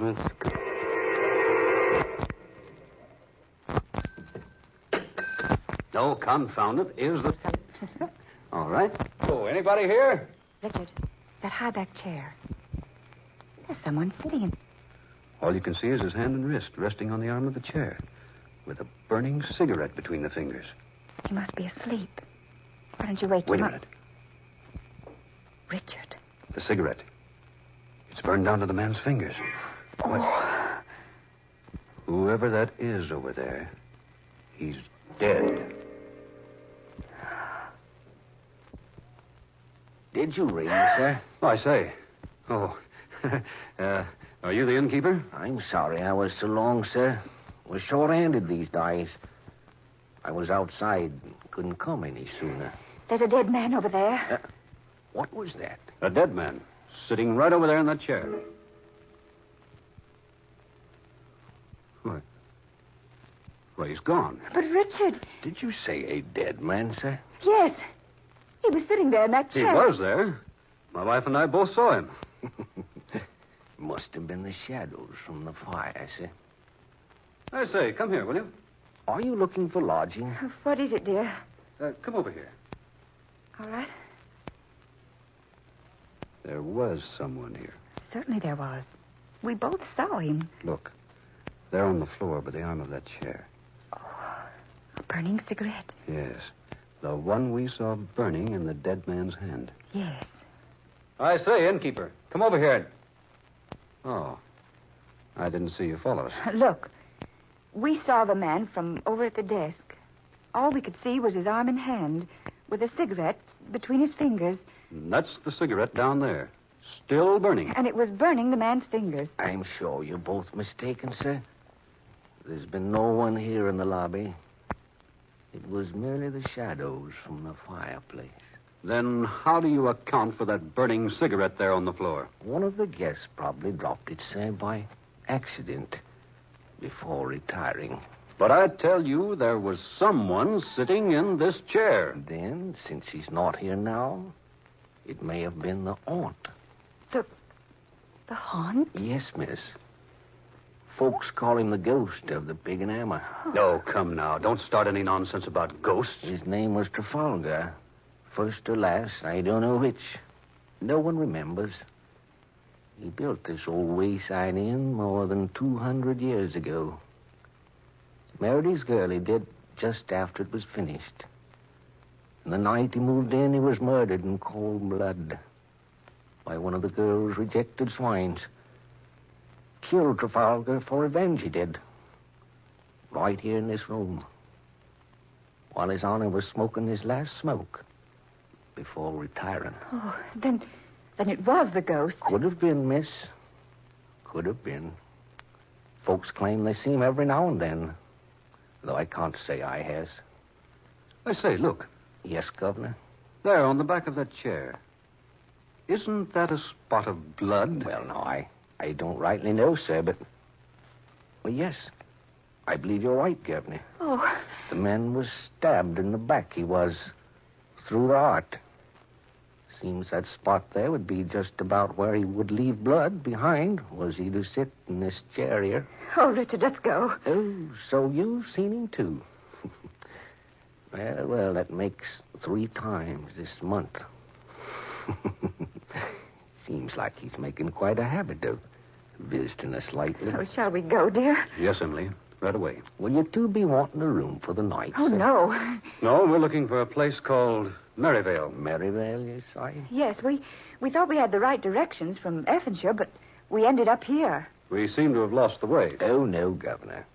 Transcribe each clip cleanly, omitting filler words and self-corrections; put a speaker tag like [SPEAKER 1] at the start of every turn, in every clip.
[SPEAKER 1] Let's go. No, confound it. Here's the... All right. Oh, anybody here?
[SPEAKER 2] Richard, that high-back chair. There's someone sitting in...
[SPEAKER 1] All you can see is his hand and wrist resting on the arm of the chair, with a burning cigarette between the fingers.
[SPEAKER 2] He must be asleep. Why don't you wake him
[SPEAKER 1] Wait a
[SPEAKER 2] up?
[SPEAKER 1] minute.
[SPEAKER 2] Richard.
[SPEAKER 1] The cigarette. It's burned down to the man's fingers. What?
[SPEAKER 2] Oh.
[SPEAKER 1] Whoever that is over there, he's dead.
[SPEAKER 3] Did you ring, sir?
[SPEAKER 1] Oh, I say. Oh. Are you the innkeeper?
[SPEAKER 3] I'm sorry I was so long, sir. We're short-handed these days. I was outside. Couldn't come any sooner.
[SPEAKER 2] There's a dead man over there.
[SPEAKER 3] What was that?
[SPEAKER 1] A dead man, sitting right over there in that chair. What? Well, he's gone.
[SPEAKER 2] But Richard...
[SPEAKER 3] Did you say a dead man, sir?
[SPEAKER 2] Yes. He was sitting there in that
[SPEAKER 1] He
[SPEAKER 2] chair.
[SPEAKER 1] was there. My wife and I both saw him.
[SPEAKER 3] Must have been the shadows from the fire, sir.
[SPEAKER 1] I say, come here, will you?
[SPEAKER 3] Are you looking for lodging?
[SPEAKER 2] What is it, dear?
[SPEAKER 1] Come over here.
[SPEAKER 2] All right.
[SPEAKER 1] There was someone here.
[SPEAKER 2] Certainly there was. We both saw him.
[SPEAKER 1] Look, there on the floor by the arm of that chair.
[SPEAKER 2] A burning cigarette.
[SPEAKER 1] Yes, the one we saw burning in the dead man's hand.
[SPEAKER 2] Yes.
[SPEAKER 1] I say, innkeeper, come over here. Oh, I didn't see you follow us.
[SPEAKER 2] Look, we saw the man from over at the desk. All we could see was his arm and hand, with a cigarette between his fingers.
[SPEAKER 1] And that's the cigarette down there, still burning.
[SPEAKER 2] And it was burning the man's fingers.
[SPEAKER 3] I'm sure you're both mistaken, sir. There's been no one here in the lobby. It was merely the shadows from the fireplace.
[SPEAKER 1] Then how do you account for that burning cigarette there on the floor?
[SPEAKER 3] One of the guests probably dropped it, sir, by accident before retiring.
[SPEAKER 1] But I tell you, there was someone sitting in this chair.
[SPEAKER 3] Then, since he's not here now, it may have been the aunt.
[SPEAKER 2] The haunt?
[SPEAKER 3] Yes, miss. Folks call him the ghost of the Pig and Hammer.
[SPEAKER 1] No, come now. Don't start any nonsense about ghosts.
[SPEAKER 3] His name was Trafalgar. First or last, I don't know which. No one remembers. He built this old wayside inn more than 200 years ago. Married his girl, he did, just after it was finished. And the night he moved in, he was murdered in cold blood by one of the girl's rejected swines. Killed Trafalgar for revenge, he did. Right here in this room. While his honor was smoking his last smoke before retiring.
[SPEAKER 2] Oh, then it was the ghost.
[SPEAKER 3] Could have been, miss. Could have been. Folks claim they see him every now and then, though I can't say I has.
[SPEAKER 1] I say, look.
[SPEAKER 3] Yes, Governor?
[SPEAKER 1] There, on the back of that chair. Isn't that a spot of blood?
[SPEAKER 3] Well, no, I don't rightly know, sir, but... Well, yes. I believe you're right, Governor.
[SPEAKER 2] Oh.
[SPEAKER 3] The man was stabbed in the back, he was. Through the heart. Seems that spot there would be just about where he would leave blood behind, was he to sit in this chair here.
[SPEAKER 2] Oh, Richard, let's go.
[SPEAKER 3] Oh, so you've seen him, too. Well, that makes 3 times this month. Seems like he's making quite a habit of visiting us lately.
[SPEAKER 2] Oh, shall we go, dear?
[SPEAKER 1] Yes, Emily. Right away.
[SPEAKER 3] Will you two be wanting a room for the night,
[SPEAKER 2] Oh,
[SPEAKER 3] sir?
[SPEAKER 2] no.
[SPEAKER 1] No, we're looking for a place called Maryvale.
[SPEAKER 3] Maryvale, you say?
[SPEAKER 2] Yes, we thought we had the right directions from Effinshire, but we ended up here.
[SPEAKER 1] We seem to have lost the way.
[SPEAKER 3] Oh, no, Governor.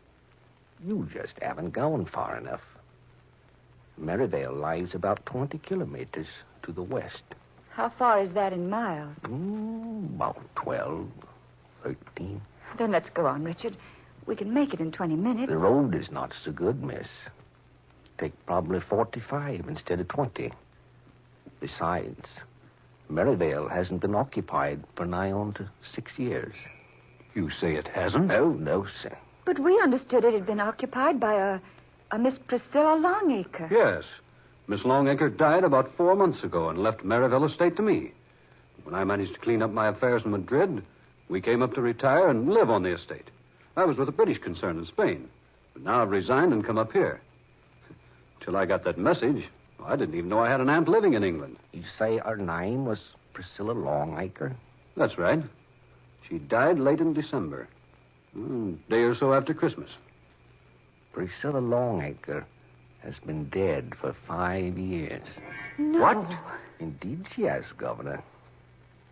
[SPEAKER 3] You just haven't gone far enough. Maryvale lies about 20 kilometers to the west.
[SPEAKER 2] How far is that in miles?
[SPEAKER 3] About 12, 13.
[SPEAKER 2] Then let's go on, Richard. We can make it in 20 minutes.
[SPEAKER 3] The road is not so good, miss. Take probably 45 instead of 20. Besides, Maryvale hasn't been occupied for nigh on to 6 years.
[SPEAKER 1] You say it hasn't?
[SPEAKER 3] Oh, no, sir.
[SPEAKER 2] But we understood it had been occupied by a Miss Priscilla Longacre.
[SPEAKER 1] Yes. Miss Longacre died about 4 months ago and left Maryvale estate to me. When I managed to clean up my affairs in Madrid, We came up to retire and live on the estate. I was with a British concern in Spain. But now I've resigned and come up here. Till I got that message, I didn't even know I had an aunt living in England.
[SPEAKER 3] You say her name was Priscilla Longacre?
[SPEAKER 1] That's right. She died late in December. A day or so after Christmas.
[SPEAKER 3] Priscilla Longacre has been dead for 5 years.
[SPEAKER 2] No.
[SPEAKER 3] What? Indeed she has, Governor.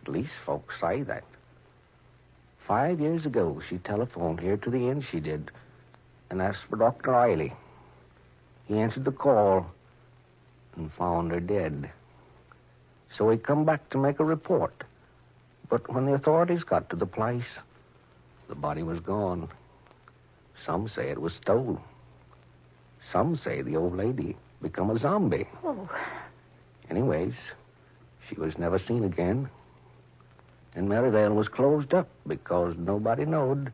[SPEAKER 3] At least folks say that. 5 years ago, she telephoned here to the inn, she did, and asked for Dr. Riley. He answered the call and found her dead. So he come back to make a report. But when the authorities got to the place, the body was gone. Some say it was stole. Some say the old lady become a zombie.
[SPEAKER 2] Oh.
[SPEAKER 3] Anyways, she was never seen again. And Maryvale was closed up because nobody knowed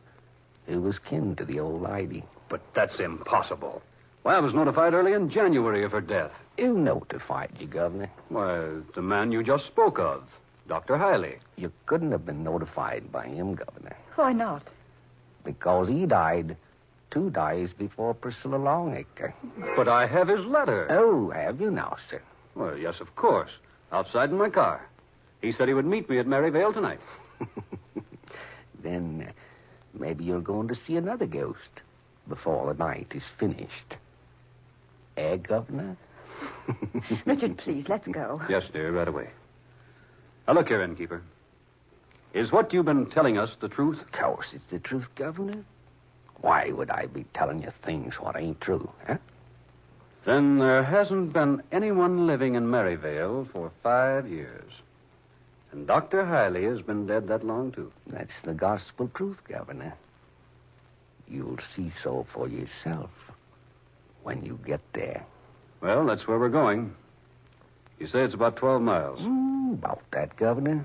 [SPEAKER 3] who was kin to the old lady.
[SPEAKER 1] But that's impossible. Why, I was notified early in January of her death.
[SPEAKER 3] Who notified you, Governor?
[SPEAKER 1] Why, the man you just spoke of, Dr. Hiley.
[SPEAKER 3] You couldn't have been notified by him, Governor.
[SPEAKER 2] Why not?
[SPEAKER 3] Because he died 2 days before Priscilla Longacre.
[SPEAKER 1] But I have his letter.
[SPEAKER 3] Oh, have you now, sir?
[SPEAKER 1] Well, yes, of course. Outside in my car. He said he would meet me at Maryvale tonight.
[SPEAKER 3] Then maybe you're going to see another ghost before the night is finished. Eh, Governor?
[SPEAKER 2] Richard, please, let's go.
[SPEAKER 1] Yes, dear, right away. Now, look here, innkeeper. Is what you've been telling us the truth?
[SPEAKER 3] Of course it's the truth, Governor. Why would I be telling you things what ain't true, huh?
[SPEAKER 1] Then there hasn't been anyone living in Maryvale for 5 years. And Dr. Hiley has been dead that long, too.
[SPEAKER 3] That's the gospel truth, Governor. You'll see so for yourself when you get there.
[SPEAKER 1] Well, that's where we're going. You say it's about 12 miles.
[SPEAKER 3] About that, Governor.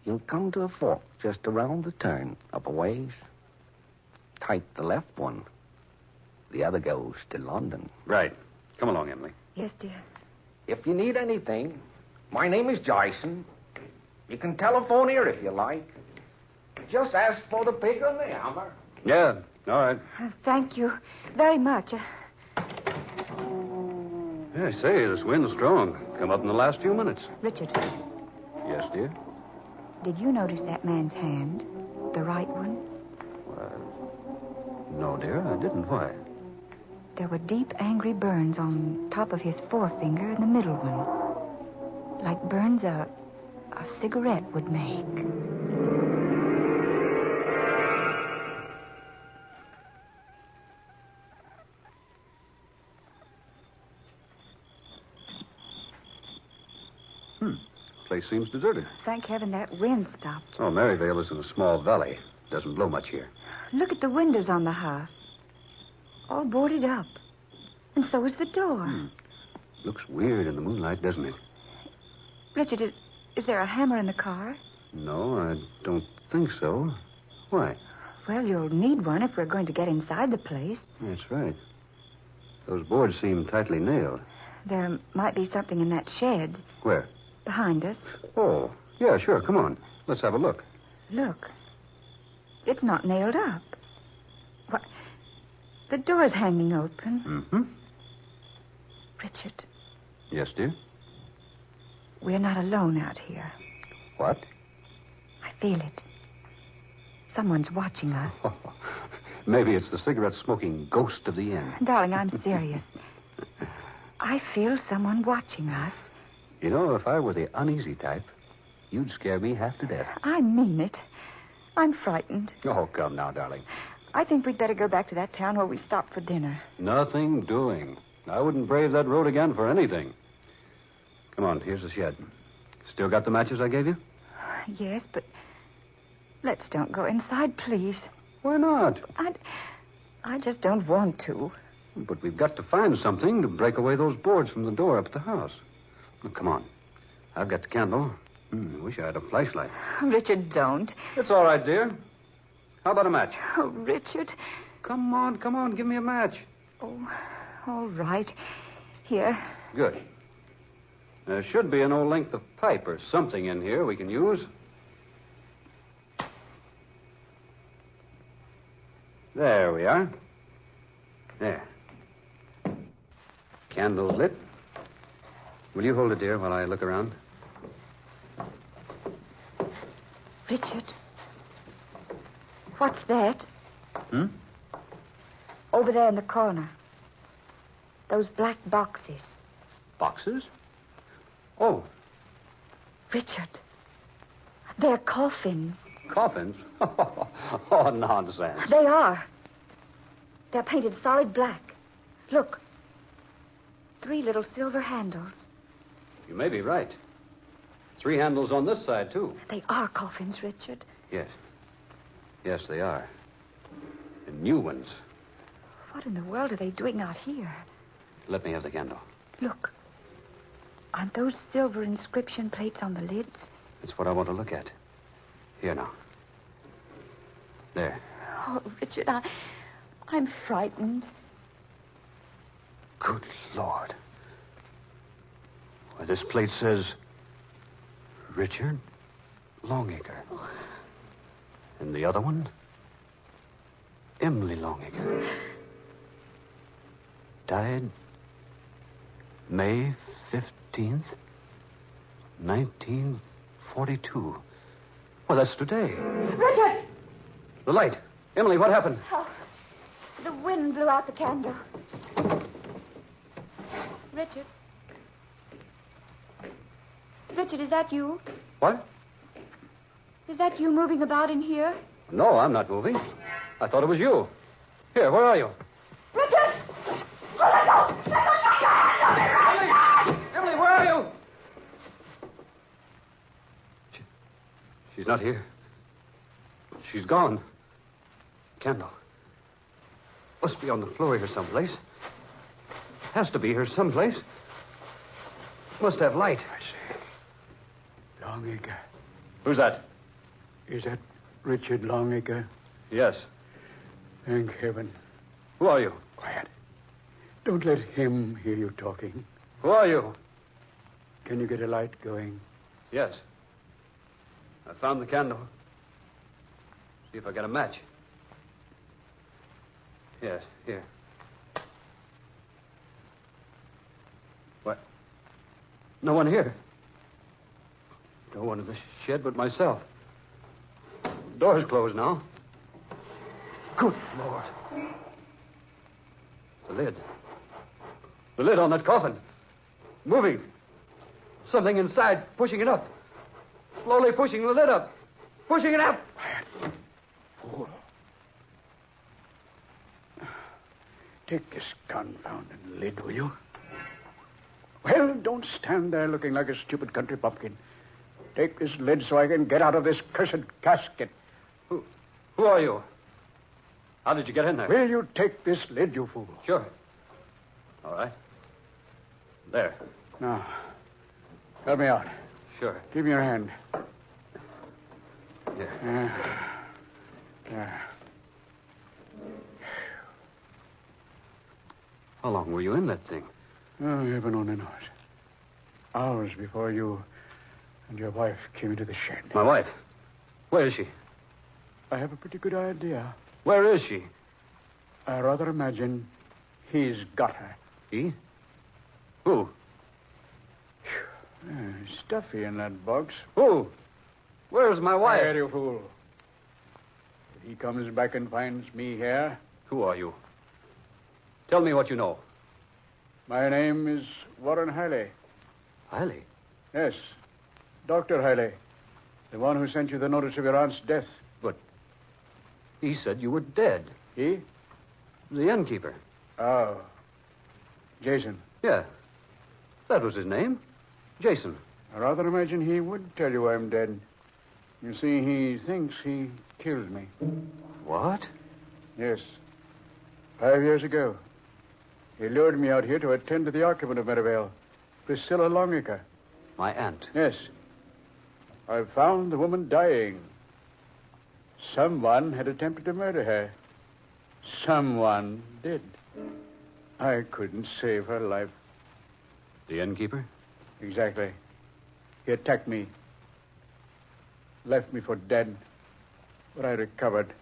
[SPEAKER 3] You'll come to a fork just around the turn, up a ways. Take the left one. The other goes to London.
[SPEAKER 1] Right. Come along, Emily.
[SPEAKER 2] Yes, dear.
[SPEAKER 3] If you need anything, my name is Jason. You can telephone here if you like. Just ask for the pig on the hammer.
[SPEAKER 1] Yeah, all right.
[SPEAKER 2] Thank you very much.
[SPEAKER 1] Yeah, I say, this wind's strong. Come up in the last few minutes.
[SPEAKER 2] Richard,
[SPEAKER 1] Yes, dear?
[SPEAKER 2] did you notice that man's hand? The right one?
[SPEAKER 1] No, dear, I didn't. Why?
[SPEAKER 2] There were deep, angry burns on top of his forefinger and the middle one. Like burns a cigarette would make.
[SPEAKER 1] Place seems deserted.
[SPEAKER 2] Thank heaven that wind stopped.
[SPEAKER 1] Oh, Maryvale is in a small valley. Doesn't blow much here.
[SPEAKER 2] Look at the windows on the house. All boarded up. And so is the door.
[SPEAKER 1] Looks weird in the moonlight, doesn't it?
[SPEAKER 2] Richard, is there a hammer in the car?
[SPEAKER 1] No, I don't think so. Why?
[SPEAKER 2] Well, you'll need one if we're going to get inside the place.
[SPEAKER 1] That's right. Those boards seem tightly nailed.
[SPEAKER 2] There might be something in that shed
[SPEAKER 1] Where?
[SPEAKER 2] behind us.
[SPEAKER 1] Oh, yeah, sure. Come on. Let's have a look.
[SPEAKER 2] Look. It's not nailed up. What? The door's hanging open.
[SPEAKER 1] Mm-hmm.
[SPEAKER 2] Richard,
[SPEAKER 1] Yes, dear?
[SPEAKER 2] we're not alone out here.
[SPEAKER 1] What?
[SPEAKER 2] I feel it. Someone's watching us.
[SPEAKER 1] Maybe it's the cigarette-smoking ghost of the inn.
[SPEAKER 2] Darling, I'm serious. I feel someone watching us.
[SPEAKER 1] You know, if I were the uneasy type, you'd scare me half to death.
[SPEAKER 2] I mean it. I'm frightened.
[SPEAKER 1] Oh, come now, darling.
[SPEAKER 2] I think we'd better go back to that town where we stopped for dinner.
[SPEAKER 1] Nothing doing. I wouldn't brave that road again for anything. Come on, here's the shed. Still got the matches I gave you?
[SPEAKER 2] Yes, but let's don't go inside, please.
[SPEAKER 1] Why not?
[SPEAKER 2] I just don't want to.
[SPEAKER 1] But we've got to find something to break away those boards from the door up at the house. Now, come on. I've got the candle. I wish I had a flashlight.
[SPEAKER 2] Richard, don't.
[SPEAKER 1] It's all right, dear. How about a match?
[SPEAKER 2] Oh, Richard.
[SPEAKER 1] Come on. Give me a match.
[SPEAKER 2] Oh, all right. Here.
[SPEAKER 1] Good. There should be an old length of pipe or something in here we can use. There we are. There. Candle's lit. Will you hold it, dear, while I look around?
[SPEAKER 2] Richard. What's that?
[SPEAKER 1] Hmm?
[SPEAKER 2] Over there in the corner. Those black boxes.
[SPEAKER 1] Boxes? Oh,
[SPEAKER 2] Richard. They're coffins.
[SPEAKER 1] coffins? Oh, nonsense.
[SPEAKER 2] They are. They're painted solid black. Look. 3 little silver handles.
[SPEAKER 1] You may be right. 3 handles on this side, too.
[SPEAKER 2] They are coffins, Richard.
[SPEAKER 1] Yes. Yes, they are. And new ones.
[SPEAKER 2] What in the world are they doing out here?
[SPEAKER 1] Let me have the candle.
[SPEAKER 2] Look. Aren't those silver inscription plates on the lids?
[SPEAKER 1] That's what I want to look at. Here now. There.
[SPEAKER 2] Oh, Richard, I'm frightened.
[SPEAKER 1] Good Lord. Why, this plate says Richard Longacre.
[SPEAKER 2] Oh.
[SPEAKER 1] And the other one? Emily Longacre. Died May 15th, 1942. Well, that's today.
[SPEAKER 2] Richard!
[SPEAKER 1] The light. Emily, what happened?
[SPEAKER 2] Oh, the wind blew out the candle. Richard? Richard, is that you?
[SPEAKER 1] What?
[SPEAKER 2] Is that you moving about in here?
[SPEAKER 1] No, I'm not moving. I thought it was you. Here, where are you?
[SPEAKER 2] Richard! Oh, let go! Let go!
[SPEAKER 1] Emily, where are you? She's not here. She's gone. Candle. Must be on the floor here someplace. Has to be here someplace. Must have light.
[SPEAKER 4] I say, Longacre.
[SPEAKER 1] Who's that?
[SPEAKER 4] Is that Richard Longacre?
[SPEAKER 1] Yes.
[SPEAKER 4] Thank heaven.
[SPEAKER 1] Who are you?
[SPEAKER 4] Quiet. Don't let him hear you talking.
[SPEAKER 1] Who are you?
[SPEAKER 4] Can you get a light going?
[SPEAKER 1] Yes. I found the candle. See if I got a match. Yes, here. What? No one here. No one in the shed but myself. Door's closed now. Good Lord. The lid. The lid on that coffin. Moving. Something inside pushing it up. Slowly pushing the lid up. Pushing it up.
[SPEAKER 4] Quiet. Fool. Take this confounded lid, will you? Well, don't stand there looking like a stupid country bumpkin. Take this lid so I can get out of this cursed casket.
[SPEAKER 1] Who are you? How did you get in there?
[SPEAKER 4] Will you take this lid, you fool?
[SPEAKER 1] Sure. All right. There.
[SPEAKER 4] Now, help me out.
[SPEAKER 1] Sure.
[SPEAKER 4] Give me your hand.
[SPEAKER 1] Here.
[SPEAKER 4] There.
[SPEAKER 1] How long were you in that thing?
[SPEAKER 4] Oh, heaven only knows. Hours before you and your wife came into the shed.
[SPEAKER 1] My wife. Where is she?
[SPEAKER 4] I have a pretty good idea.
[SPEAKER 1] Where is she?
[SPEAKER 4] I rather imagine he's got her.
[SPEAKER 1] He? Who?
[SPEAKER 4] Stuffy in that box.
[SPEAKER 1] Who? Where's my wife?
[SPEAKER 4] Quiet, you fool. If he comes back and finds me here,
[SPEAKER 1] Who are you? Tell me what you know.
[SPEAKER 4] my name is Warren Hiley.
[SPEAKER 1] Hiley?
[SPEAKER 4] Yes, Dr. Hiley. The one who sent you the notice of your aunt's death.
[SPEAKER 1] But he said you were dead.
[SPEAKER 4] He?
[SPEAKER 1] The innkeeper.
[SPEAKER 4] Oh. Jason.
[SPEAKER 1] Yeah. That was his name. Jason.
[SPEAKER 4] I rather imagine he would tell you I'm dead. You see, he thinks he killed me.
[SPEAKER 1] What?
[SPEAKER 4] Yes. 5 years ago. He lured me out here to attend to the occupant of Meadowvale, Priscilla Longacre.
[SPEAKER 1] My aunt.
[SPEAKER 4] Yes. I found the woman dying. Someone had attempted to murder her. Someone did. I couldn't save her life.
[SPEAKER 1] The innkeeper?
[SPEAKER 4] Exactly. He attacked me. Left me for dead. But I recovered.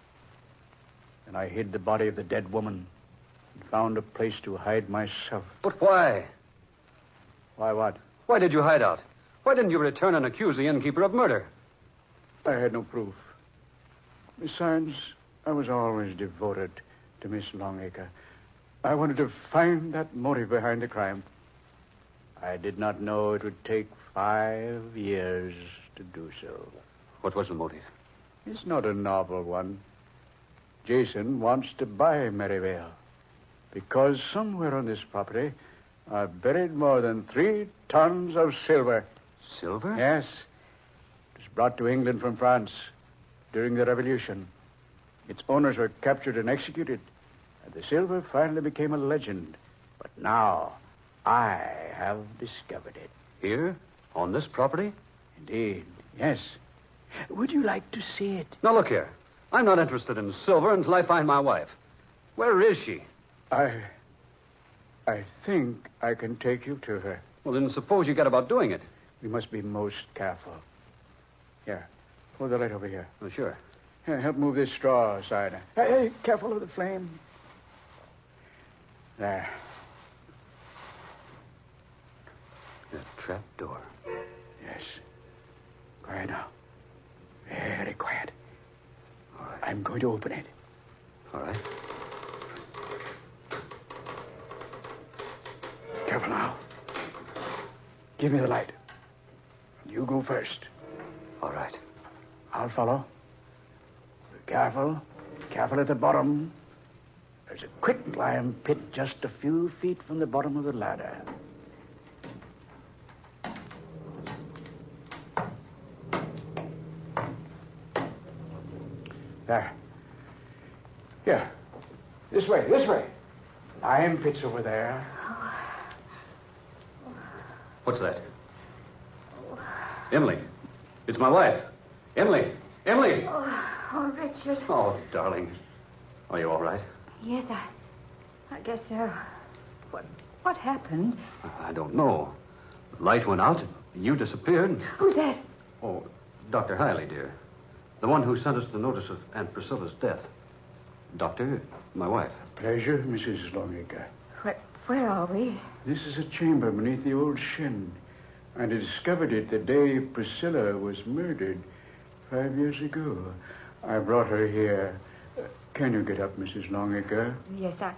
[SPEAKER 4] Then I hid the body of the dead woman and found a place to hide myself.
[SPEAKER 1] But why?
[SPEAKER 4] Why what?
[SPEAKER 1] Why did you hide out? Why didn't you return and accuse the innkeeper of murder?
[SPEAKER 4] I had no proof. Besides, I was always devoted to Miss Longacre. I wanted to find that motive behind the crime. I did not know it would take 5 years to do so.
[SPEAKER 1] What was the motive?
[SPEAKER 4] It's not a novel one. Jason wants to buy Merivale because somewhere on this property are buried more than 3 tons of silver.
[SPEAKER 1] Silver?
[SPEAKER 4] Yes. It was brought to England from France during the Revolution. Its owners were captured and executed, and the silver finally became a legend. But now, I have discovered it.
[SPEAKER 1] Here? On this property?
[SPEAKER 4] Indeed, yes. Would you like to see it?
[SPEAKER 1] Now, look here. I'm not interested in silver until I find my wife. Where is she?
[SPEAKER 4] I think I can take you to her.
[SPEAKER 1] Well, then suppose you get about doing it.
[SPEAKER 4] We must be most careful. Here, hold the light over here.
[SPEAKER 1] Oh, sure.
[SPEAKER 4] Here, help move this straw aside. Hey, careful of the flame. There.
[SPEAKER 1] The trap door.
[SPEAKER 4] Yes. Quiet now. Very quiet.
[SPEAKER 1] All right.
[SPEAKER 4] I'm going to open it.
[SPEAKER 1] All right.
[SPEAKER 4] Careful now. Give me the light. You go first.
[SPEAKER 1] All right.
[SPEAKER 4] I'll follow. Be careful. Careful at the bottom. There's a quicklime pit just a few feet from the bottom of the ladder. There. Here. This way, this way. Lime pit's over there.
[SPEAKER 1] What's that? Emily. It's my wife. Emily. Emily.
[SPEAKER 2] Oh, Richard.
[SPEAKER 1] Oh, darling. Are you all right?
[SPEAKER 2] Yes, I guess so. What happened?
[SPEAKER 1] I don't know. The light went out. You disappeared.
[SPEAKER 2] Who's that?
[SPEAKER 1] Oh, Dr. Hiley, dear. The one who sent us the notice of Aunt Priscilla's death. Doctor, my wife.
[SPEAKER 4] Pleasure, Mrs. Longacre.
[SPEAKER 2] Where are we?
[SPEAKER 4] This is a chamber beneath the old shin. I discovered it the day Priscilla was murdered 5 years ago. I brought her here. Can you get up, Mrs. Longacre?
[SPEAKER 2] Yes, I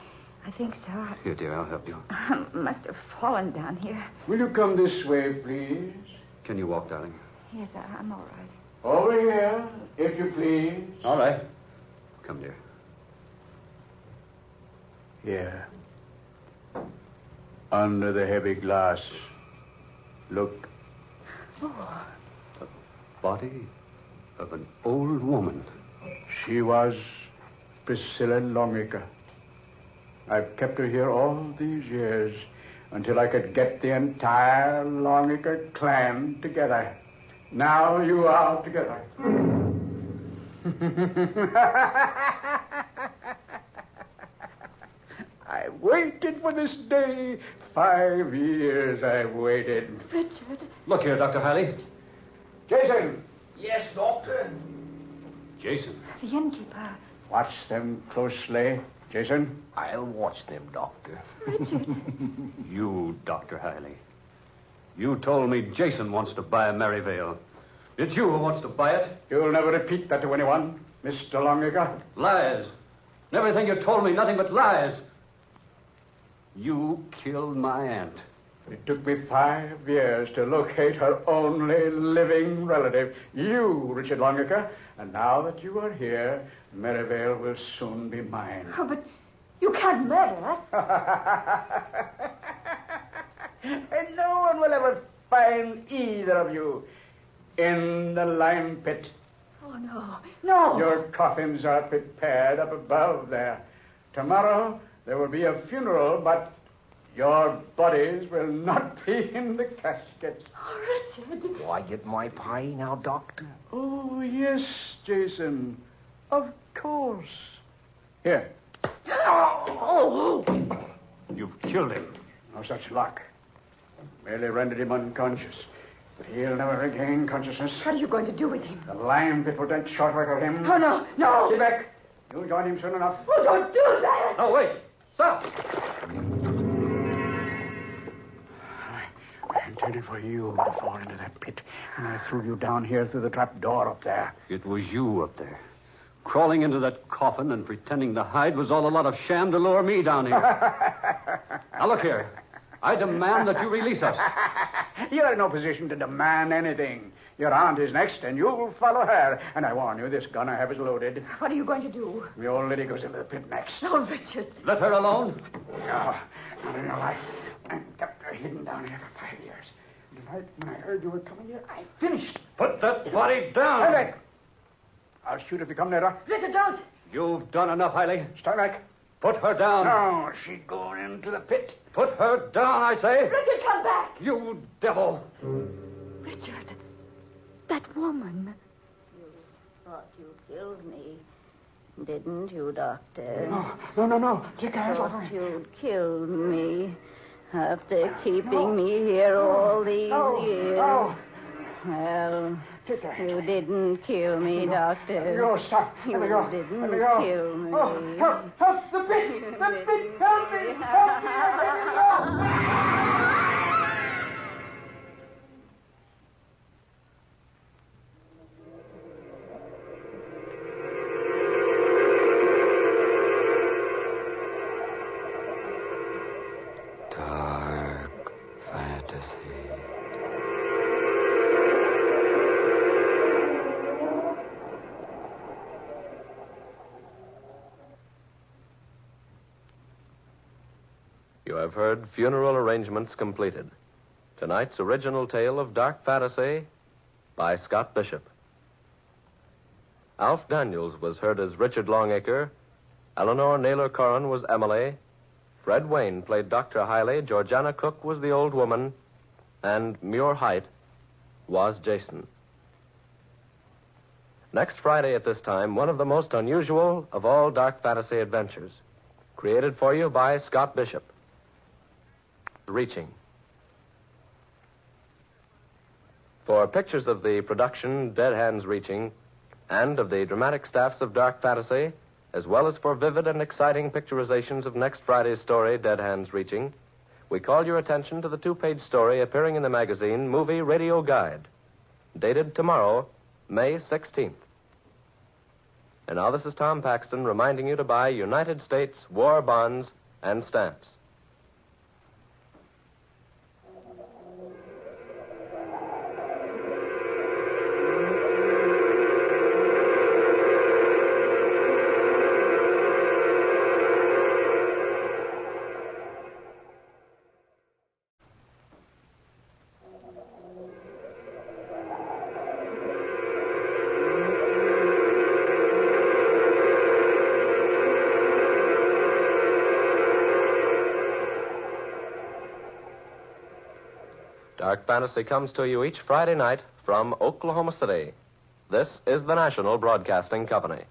[SPEAKER 2] think so.
[SPEAKER 1] Here, dear, I'll help you.
[SPEAKER 2] I must have fallen down here.
[SPEAKER 4] Will you come this way, please?
[SPEAKER 1] Can you walk, darling?
[SPEAKER 2] Yes, I'm all right.
[SPEAKER 4] Over here, if you please.
[SPEAKER 1] All right. Come, dear.
[SPEAKER 4] Here. Under the heavy glass. Look.
[SPEAKER 2] Oh,
[SPEAKER 1] The body of an old woman.
[SPEAKER 4] She was Priscilla Longacre. I've kept her here all these years until I could get the entire Longacre clan together. Now you are together. I waited for this day. 5 years I've waited.
[SPEAKER 2] Richard.
[SPEAKER 1] Look here, Dr. Hiley.
[SPEAKER 4] Jason,
[SPEAKER 3] Yes, Doctor.
[SPEAKER 1] Jason.
[SPEAKER 2] The innkeeper.
[SPEAKER 4] watch them closely. Jason?
[SPEAKER 3] I'll watch them, Doctor.
[SPEAKER 2] Richard.
[SPEAKER 1] You, Dr. Hiley. You told me Jason wants to buy Merivale. It's you who wants to buy it.
[SPEAKER 4] You'll never repeat that to anyone, Mr. Longacre.
[SPEAKER 1] Lies. And everything you told me, nothing but lies. You killed my aunt.
[SPEAKER 4] It took me 5 years to locate her only living relative, you, Richard Longacre. And now that you are here, Merivale will soon be mine.
[SPEAKER 2] Oh, but you can't murder us.
[SPEAKER 4] And no one will ever find either of you in the lime pit.
[SPEAKER 2] Oh, no. No.
[SPEAKER 4] Your coffins are prepared up above there. Tomorrow there will be a funeral, but your bodies will not be in the caskets.
[SPEAKER 2] Oh, Richard.
[SPEAKER 3] Do I get my pie now, Doctor?
[SPEAKER 4] Oh, yes, Jason. Of course. Here.
[SPEAKER 2] Oh.
[SPEAKER 1] You've killed him.
[SPEAKER 4] No such luck. Merely rendered him unconscious. But he'll never regain consciousness.
[SPEAKER 2] What are you going to do with him?
[SPEAKER 4] The lime pit will take short work of him.
[SPEAKER 2] Oh, no. No.
[SPEAKER 4] Get back. You'll join him soon enough.
[SPEAKER 2] Oh, don't do that!
[SPEAKER 1] No, wait. Stop.
[SPEAKER 4] I intended for you to fall into that pit, and I threw you down here through the trap door up there.
[SPEAKER 1] It was you up there. Crawling into that coffin and pretending to hide was all a lot of sham to lure me down here. Now, look here. I demand that you release us.
[SPEAKER 4] You're in no position to demand anything. Your aunt is next, and you'll follow her. And I warn you, this gun I have is loaded.
[SPEAKER 2] What are you going to do?
[SPEAKER 4] The old lady goes into the pit next.
[SPEAKER 2] Oh, Richard.
[SPEAKER 1] Let her alone.
[SPEAKER 4] No, not in your life. I kept her hidden down here for 5 years. Tonight, when I heard you were coming here, I finished.
[SPEAKER 1] Put that body down.
[SPEAKER 4] Stand back. I'll shoot if you come nearer.
[SPEAKER 2] Richard, don't.
[SPEAKER 1] You've done enough, Hailey.
[SPEAKER 4] Stand back.
[SPEAKER 1] Put her down.
[SPEAKER 4] No, she's going into the pit.
[SPEAKER 1] Put her down, I say.
[SPEAKER 2] Richard, come back.
[SPEAKER 1] You devil.
[SPEAKER 2] Richard, that woman.
[SPEAKER 5] You thought you killed me, didn't you, Doctor?
[SPEAKER 4] No. Take your hands off
[SPEAKER 5] Thought
[SPEAKER 4] me.
[SPEAKER 5] you'd kill me after keeping me here all these years.
[SPEAKER 4] No.
[SPEAKER 5] Well,
[SPEAKER 4] Take your hands
[SPEAKER 5] you
[SPEAKER 4] off me.
[SPEAKER 5] didn't kill me, Doctor.
[SPEAKER 4] Let me go. Stop.
[SPEAKER 5] You
[SPEAKER 4] Let me go.
[SPEAKER 5] didn't
[SPEAKER 4] Let me go.
[SPEAKER 5] kill me.
[SPEAKER 4] Oh, help. The pit.
[SPEAKER 5] You
[SPEAKER 4] The pit.
[SPEAKER 5] didn't
[SPEAKER 4] Help me.
[SPEAKER 5] kill me.
[SPEAKER 4] Help me. Let me go.
[SPEAKER 1] Dark fantasy.
[SPEAKER 6] You have heard Funeral Arrangements Completed. Tonight's original tale of Dark Fantasy by Scott Bishop. Alf Daniels was heard as Richard Longacre. Eleanor Naylor Corrin was Emily. Fred Wayne played Dr. Hailey. Georgiana Cook was the old woman. And Muir Height was Jason. Next Friday at this time, one of the most unusual of all dark fantasy adventures. Created for you by Scott Bishop. Reaching. For pictures of the production Dead Hands Reaching and of the dramatic staffs of Dark Fantasy, as well as for vivid and exciting picturizations of next Friday's story, Dead Hands Reaching, we call your attention to the 2-page story appearing in the magazine Movie Radio Guide, dated tomorrow, May 16th. And now this is Tom Paxton reminding you to buy United States war bonds and stamps. Dark Fantasy comes to you each Friday night from Oklahoma City. This is the National Broadcasting Company.